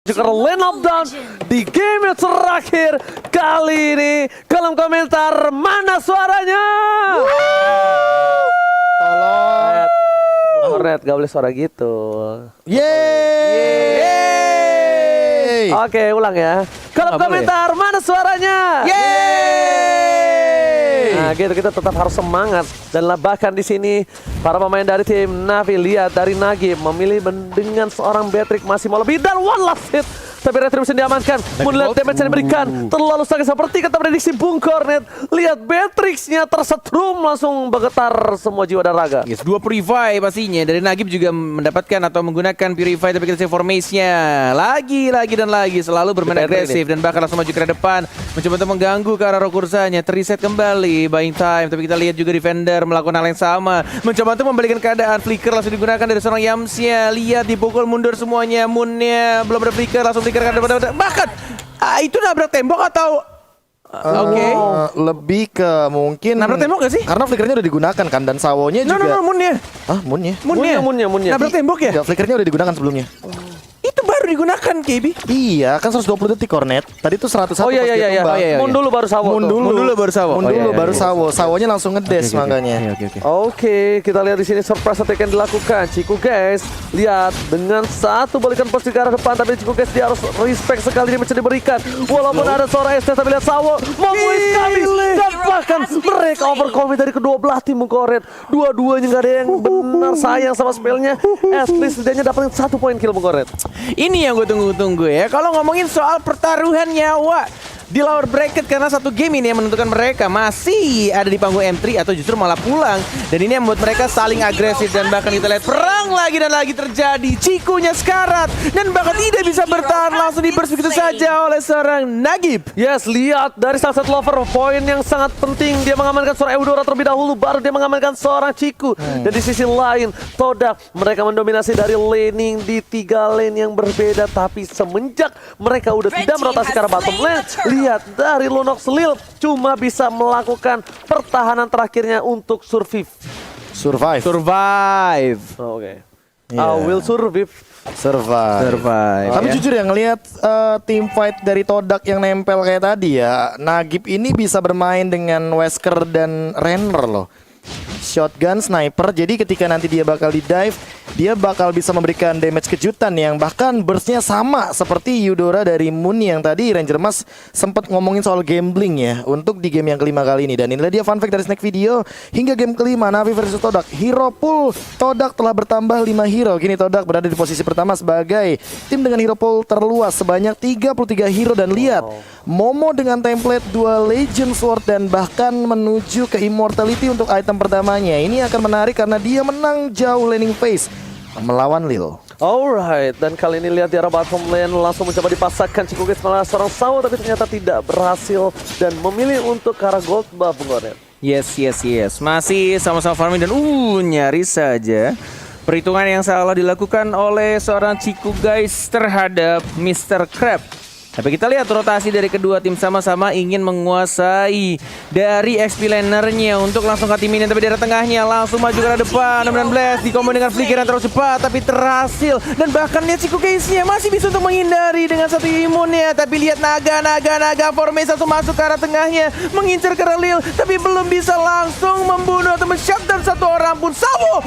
juga lane up down di game yang terakhir kali ini. Kolom komentar mana suaranya? Tolong. Red, gak boleh suara gitu. Yeay. Oke, ulang ya. Kolom komentar mana suaranya? Yeay. Nah, gitu kita tetap harus semangat dan bahkan di sini para pemain dari tim Navi lihat dari Nagib memilih dengan seorang Beatrix masih mau lebih dan one last hit. Tapi Retribution diamankan. Melihat damage yang diberikan terlalu sakit seperti kata prediksi Bung Cornet. Lihat Beatrix-nya tersetrum langsung bergetar semua jiwa dan raga. Yes, 2 Purify pastinya. Dari Nagib juga mendapatkan atau menggunakan Purify, tapi kita save formation-nya. Lagi dan lagi selalu bermain agresif dan bahkan langsung maju ke depan. Mencoba untuk mengganggu ke arah Rokursanya. Terreset kembali, buying time. Tapi kita lihat juga Defender melakukan hal yang sama. Mencoba untuk membalikan keadaan. Flicker langsung digunakan dari seorang Yamsnya. Lihat dipukul mundur semuanya. Moon-nya belum ada Flicker, langsung bahkan itu nabrak tembok atau lebih ke mungkin nabrak tembok gak sih? Karena flickernya udah digunakan kan dan sawonya juga. Moon-nya. Moonnya. Nabrak tembok ya? Enggak, flickernya udah digunakan sebelumnya. Itu baru digunakan, KB. Iya, kan 120 detik Cornet. Tadi tuh 101 Oh iya. Mun dulu baru sawo. Mun dulu baru sawo. Sawonya langsung ngedes makanya. Oke, kita lihat di sini surprise attack yang dilakukan. Ciku guys, lihat dengan satu balikan posisi ke arah depan, tapi Ciku guys dia harus respect sekali dia bisa diberikan. Walaupun ada seorang ST, tapi lihat Sawo memuis kami dan bahkan mereka overcommit dari kedua belah tim Cornet. Dua-duanya nggak ada yang benar sayang sama spellnya. At least setidaknya dapatin 1 poin kill Cornet. Ini yang gue tunggu-tunggu ya. Kalau ngomongin soal pertaruhan nyawa di lower bracket, karena satu game ini yang menentukan mereka masih ada di panggung M3 atau justru malah pulang. Dan ini yang membuat mereka saling agresif dan bahkan kita lihat perang lagi dan lagi terjadi. Cikunya sekarat dan bahkan tidak bisa bertahan, langsung diburst begitu saja oleh seorang Nagib. Yes, lihat dari Sunset Lover, poin yang sangat penting. Dia mengamankan seorang Eudora terlebih dahulu, baru dia mengamankan seorang Ciku. Dan di sisi lain, Todak mereka mendominasi dari laning di 3 lane yang berbeda. Tapi semenjak mereka udah tidak merotasi ke arah bottom lane, lihat dari Lunox Lil cuma bisa melakukan pertahanan terakhirnya untuk survive. Oke. I will survive. Tapi jujur ya ngelihat team fight dari Todak yang nempel kayak tadi ya, Nagib ini bisa bermain dengan Wesker dan Renner loh. Shotgun, sniper, jadi ketika nanti dia bakal di dive, dia bakal bisa memberikan damage kejutan yang bahkan burstnya sama seperti Eudora dari Moon yang tadi Ranger Mas sempat ngomongin soal gambling ya untuk di game yang kelima kali ini. Dan inilah dia fun fact dari Snack Video, hingga game kelima Navi versus Todak, hero pool Todak telah bertambah 5 hero. Kini Todak berada di posisi pertama sebagai tim dengan hero pool terluas sebanyak 33 hero. Dan lihat Momo dengan template 2 Legend Sword dan bahkan menuju ke Immortality untuk item pertamanya. Ini akan menarik karena dia menang jauh laning phase melawan Lil. Alright, dan kali ini lihat di arah bottom lane langsung mencoba dipasangkan Ciku guys malah seorang Sawo, tapi ternyata tidak berhasil dan memilih untuk ke arah gold buff Cornet. Yes. Masih sama-sama farming dan nyaris saja perhitungan yang salah dilakukan oleh seorang Ciku guys terhadap Mr. Crab. Tapi kita lihat rotasi dari kedua tim sama-sama ingin menguasai dari XP lanernya untuk langsung ke tim ini. Tapi dari tengahnya langsung maju ke depan. Dan Blast dikombo dengan flicker yang terlalu cepat tapi terhasil. Dan bahkan lihat Ciku guys-nya masih bisa untuk menghindari dengan satu imunnya. Tapi lihat naga formasi langsung masuk ke arah tengahnya, mengincar ke arah Lil, tapi belum bisa langsung membunuh atau men-shutdown satu orang pun. Sawo,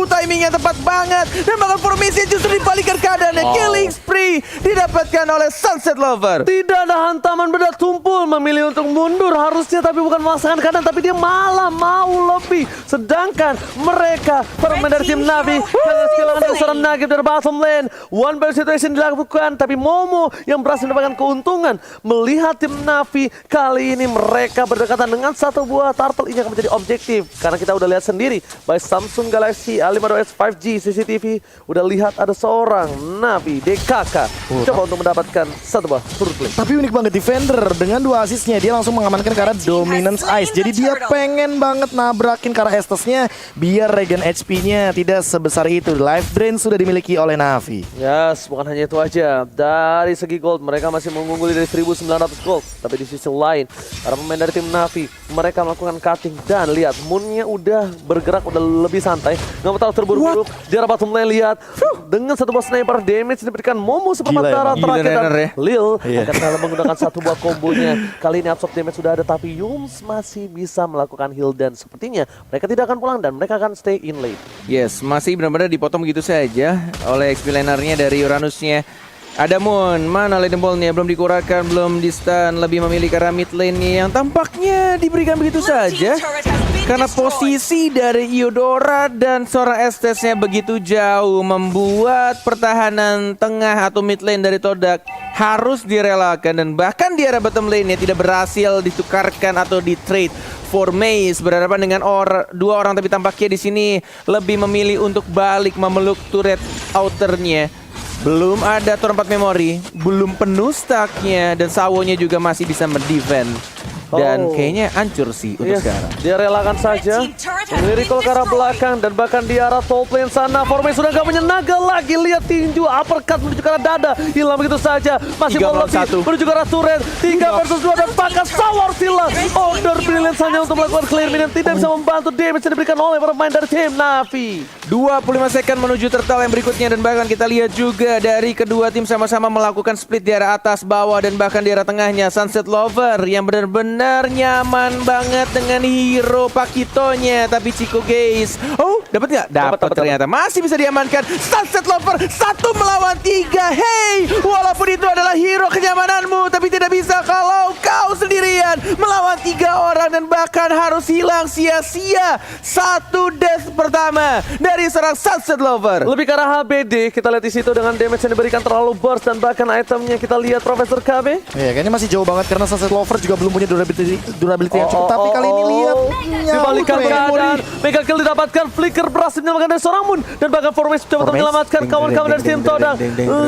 timingnya tepat banget. Dan bahkan formasi justru dibalikan keadaannya. Killing spree didapatkan oleh Sunset Lover. Tidak ada hantaman benda tumpul, memilih untuk mundur harusnya, tapi bukan memaksakan keadaan, tapi dia malah mau lebih. Sedangkan mereka pemain dari tim Navi hanya kehilangan dari seorang Nagib dari bottom lane. One ball situation dilakukan, tapi Momo yang berhasil mendapatkan keuntungan. Melihat tim Navi kali ini mereka berdekatan dengan satu buah turtle, ini akan menjadi objektif karena kita udah lihat sendiri by Samsung Galaxy A52s 5G CCTV udah lihat ada seorang Navi DKK coba untuk mendapatkan satu buah turtle. Tapi unik banget Defender dengan 2 asisnya, dia langsung mengamankan ke arah Dominance Ice. Jadi dia pengen banget nabrakin ke arah Estes-nya biar regen HP-nya tidak sebesar itu. Life Drain sudah dimiliki oleh Navi. Yes, bukan hanya itu aja. Dari segi gold mereka masih mengungguli dari 1900 gold. Tapi di sisi lain para pemain dari tim Navi mereka melakukan cutting dan lihat Moon-nya udah bergerak, udah lebih santai, nggak mau tahu terburu-buru. Di arah bottom lane lihat dengan satu buah sniper damage diberikan Momo seperempat darah orang Gila, terakhir Renner dan ya. Lil Iya. akan kalah menggunakan satu buah kombonya. Kali ini absorb damage sudah ada, tapi Yums masih bisa melakukan heal dan sepertinya mereka tidak akan pulang dan mereka akan stay in late. Yes, masih benar-benar dipotong begitu saja oleh XP lanernya dari Uranusnya. Ada Moon, mana Legend Ball-nya belum dikurangkan, belum di stun, lebih memilih ke arah mid lane-nya yang tampaknya diberikan begitu saja. Karena posisi dari Eudora dan seorang Estes-nya begitu jauh membuat pertahanan tengah atau mid lane dari Todak harus direlakan dan bahkan di arah bottom lane-nya tidak berhasil ditukarkan atau di trade for Maze berhadapan dengan dua orang, tapi tampaknya di sini lebih memilih untuk balik memeluk turret outernya. Belum ada Tor 4 memori, belum penuh stacknya dan Sawonya juga masih bisa mendefend. Dan Oh. kayaknya hancur sih untuk Yes, sekarang. dia relakan saja melirik ke arah belakang dan bahkan di arah top lane sana Formation sudah gak menyenaga lagi. Lihat tinju uppercut menuju ke arah dada, hilang begitu saja. Masih 3 lawan melebih 1. menuju ke arah turret 3 versus 2 dan bahkan Sawar hilang. Order brilliance hanya untuk melakukan clear minion, tidak bisa membantu damage yang diberikan oleh pemain dari tim Navi. 25 second menuju turtle yang berikutnya dan bahkan kita lihat juga dari kedua tim sama-sama melakukan split di arah atas, bawah dan bahkan di arah tengahnya. Sunset Lover yang benar-benar nyaman banget dengan hero Pakitonya, tapi Chico Gaze dapat nggak? Dapat ternyata, masih bisa diamankan. Sunset Lover 1 melawan 3. Hey, walaupun itu adalah hero kenyamananmu, tapi tidak bisa kalau kau sendirian melawan 3 orang dan bahkan harus hilang sia-sia. 1 death pertama dari seorang Sunset Lover. Lebih ke arah HBD, kita lihat di situ dengan damage yang diberikan terlalu burst dan bahkan itemnya kita lihat Profesor KB. Iya, kayaknya masih jauh banget karena Sunset Lover juga belum punya durability yang cukup. Tapi kali ini lihat dibalikan nyaut keadaan, mega kill didapatkan, Flicker berhasil menyelamatkan dari seorang Moon dan bahkan Formation coba untuk Formation. menyelamatkan kawan-kawan dari tim Todang.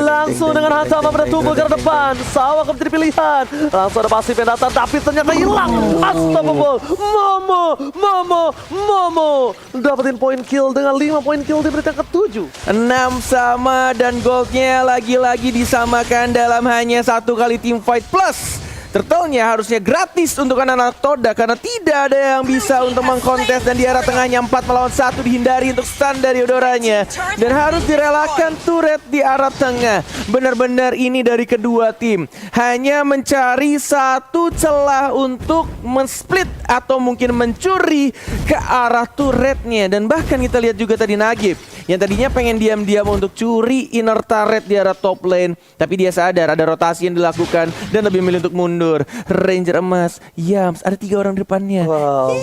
Langsung dengan hantaman pada tubuh ke depan, Sawa akan menjadi pilihan. Langsung ada pasif yang datang tapi ternyata hilang. Unstoppable, Momo dapetin poin kill dengan 5 poin kill di berita ke-7. 6 sama dan goldnya lagi-lagi disamakan dalam hanya 1 kali team fight plus. Turtle-nya harusnya gratis untuk anak-anak Toda karena tidak ada yang bisa untuk mengkontes dan di arah tengahnya 4 melawan 1 dihindari untuk stun dari Eudoranya dan harus direlakan turret di arah tengah. Benar-benar ini dari kedua tim hanya mencari satu celah untuk men-split atau mungkin mencuri ke arah turretnya dan bahkan kita lihat juga tadi Nagib yang tadinya pengen diam-diam untuk curi inner turret di arah top lane, tapi dia sadar ada rotasi yang dilakukan dan lebih memilih untuk mundur. Ranger emas, Yams, ada 3 orang di depannya. Wow.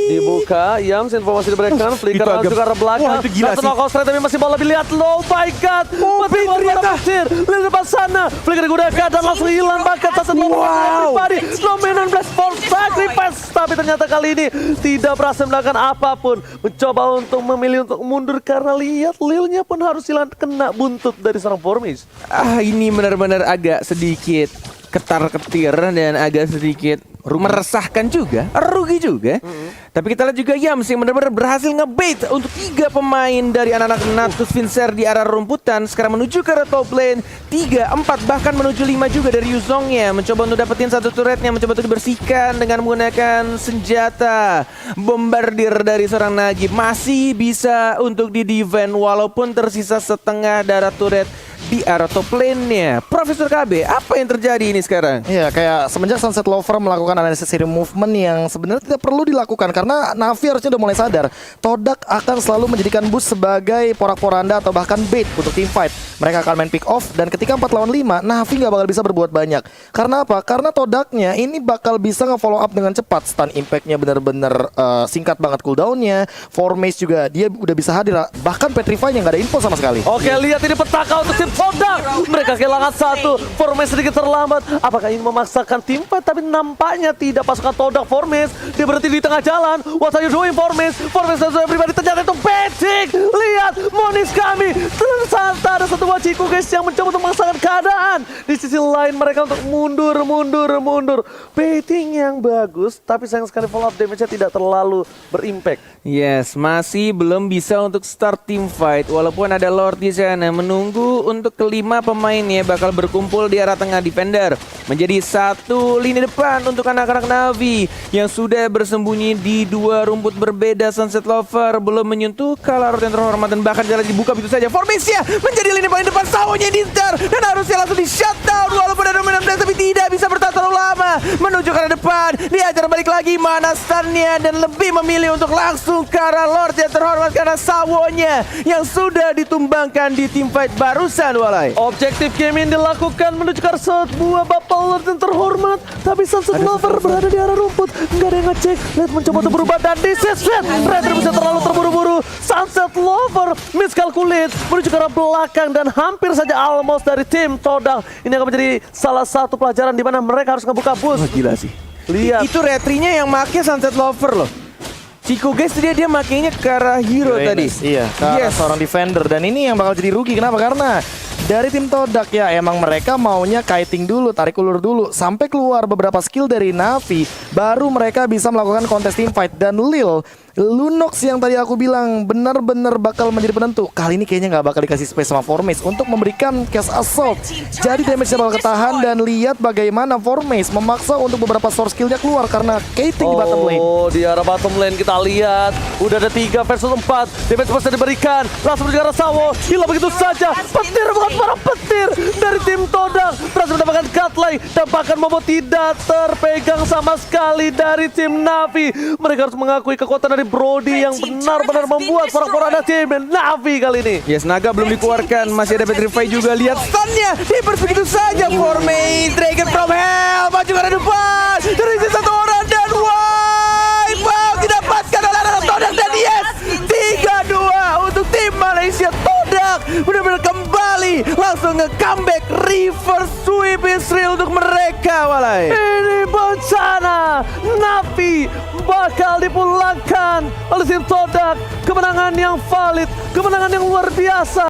Dibuka, Yams informasi diberikan, Flicker Itu agak- juga ke belakang. Wah, itu gila Satu sih. knockout straight tapi masih bola dilihat. Oh my god. Mobil ternyata. Lihat depan sana. Flicker digunakan dan langsung hilang bakat satu pribadi. Dominan blast for sacrifice. Tapi ternyata kali ini tidak berhasil melakukan apapun. Mencoba untuk memilih untuk mundur karena lihat Lilnya pun harus hilang kena buntut dari seorang Formis. Ini benar-benar agak sedikit ketar-ketir dan agak sedikit meresahkan juga, rugi juga. Tapi kita lihat juga Yams yang benar-benar berhasil ngebait untuk 3 pemain dari anak-anak Natus Vincer di arah rumputan. Sekarang menuju ke arah top lane 3, 4, bahkan menuju 5 juga dari Yuzongnya. Mencoba untuk dapetin satu turretnya, mencoba untuk dibersihkan dengan menggunakan senjata bombardir dari seorang Nagib. Masih bisa untuk di-defend walaupun tersisa setengah darah turret di arah top lane-nya. Profesor KB, apa yang terjadi ini sekarang? Iya, kayak semenjak Sunset Lover melakukan unnecessary movement yang sebenarnya tidak perlu dilakukan karena Navi harusnya udah mulai sadar Todak akan selalu menjadikan boost sebagai porak-poranda atau bahkan bait untuk team fight. Mereka akan main pick off dan ketika 4 lawan 5, Navi nggak bakal bisa berbuat banyak. Karena apa? Karena Todaknya ini bakal bisa nge-follow up dengan cepat. Stun impact-nya bener-bener singkat banget cooldown-nya. Formase juga dia udah bisa hadir. Bahkan Petrify-nya nggak ada info sama sekali. Oke, lihat ini petaka untuk tim Todak. Mereka kehilangan satu. Formasi sedikit terlambat. Apakah ingin memaksakan tim fight? Tapi nampaknya tidak. Pasukan Todak Formasi dia berhenti di tengah jalan. What are you doing Formasi? Formasi dan pribadi ternyata itu basic. Lihat Monis kami. Tersanta ada satu wajiku guys yang mencoba untuk memaksakan keadaan. Di sisi lain mereka untuk mundur. Baiting yang bagus. Tapi sayang sekali follow up damage-nya tidak terlalu berimpact. Yes, masih belum bisa untuk start team fight. Walaupun ada Lord di sana menunggu untuk kelima pemainnya bakal berkumpul di arah tengah defender. Menjadi satu lini depan untuk anak-anak Navi yang sudah bersembunyi di 2 rumput berbeda. Sunset Lover belum menyentuh Kalarot yang terhormat dan bahkan jalan dibuka begitu saja. Formesia menjadi lini paling depan, Sawonya dintar dan harus harusnya langsung di shutdown walaupun ada dominan blast tapi tidak bisa bertahan terlalu lama. Menuju ke arah depan, diajar balik lagi mana stunnya dan lebih memilih untuk langsung ke arah Lord yang terhormat karena sawonya yang sudah ditumbangkan di teamfight barusan Walai. Objektif game ini dilakukan menuju ke arah sebuah Bapak Lord yang terhormat. Tapi Sunset Lover berada di arah rumput. Nggak ada yang ngecek. Lihat mencoba untuk berubah dan diset. Red bisa terlalu terburu-buru. Sunset Lover miskalkulit menuju ke arah belakang dan hampir saja almost dari tim Todak. Ini akan menjadi salah satu pelajaran di mana mereka harus ngebuka boost. Gila sih. Lihat. Itu retrinya yang make Sunset Lover loh. Chico guys dia makainya ke arah hero tadi. Iya, ke arah seorang defender. Dan ini yang bakal jadi rugi. Kenapa? Karena dari tim Todak ya emang mereka maunya kiting dulu, tarik ulur dulu. Sampai keluar beberapa skill dari Navi, baru mereka bisa melakukan kontes team fight. Dan Lunox yang tadi aku bilang benar-benar bakal menjadi penentu. Kali ini kayaknya nggak bakal dikasih space sama Formace untuk memberikan cast assault. Jadi damage-nya bakal ketahan dan lihat bagaimana Formace memaksa untuk beberapa source skillnya keluar karena kiting di bottom lane. Oh, di arah bottom lane kita lihat udah ada 3 versus 4. Damage bisa diberikan. Langsung menuju ke arah Sawo. Hilang begitu saja. Petir bukan para petir dari tim Todak. Berhasil mendapatkan Godlike dan bahkan Momo tidak terpegang sama sekali dari tim Navi. Mereka harus mengakui kekuatan dari Brody yang benar-benar membuat porak-poranda tim Navi kali ini. Yes, naga belum dikeluarkan, masih ada Petrify juga. Lihat stunnya, dibers begitu saja. Formace, Dragon from Hell, maju ke arah depan. Terisi satu orang dan wipe out didapatkan oleh anak Todak dan yes, 3-2 untuk tim Malaysia. Todak benar-benar kembali langsung nge-comeback reverse sweep Israel untuk mereka Walai. Ini bencana. Navi bakal dipulangkan oleh tim Todak. Kemenangan yang valid, kemenangan yang luar biasa.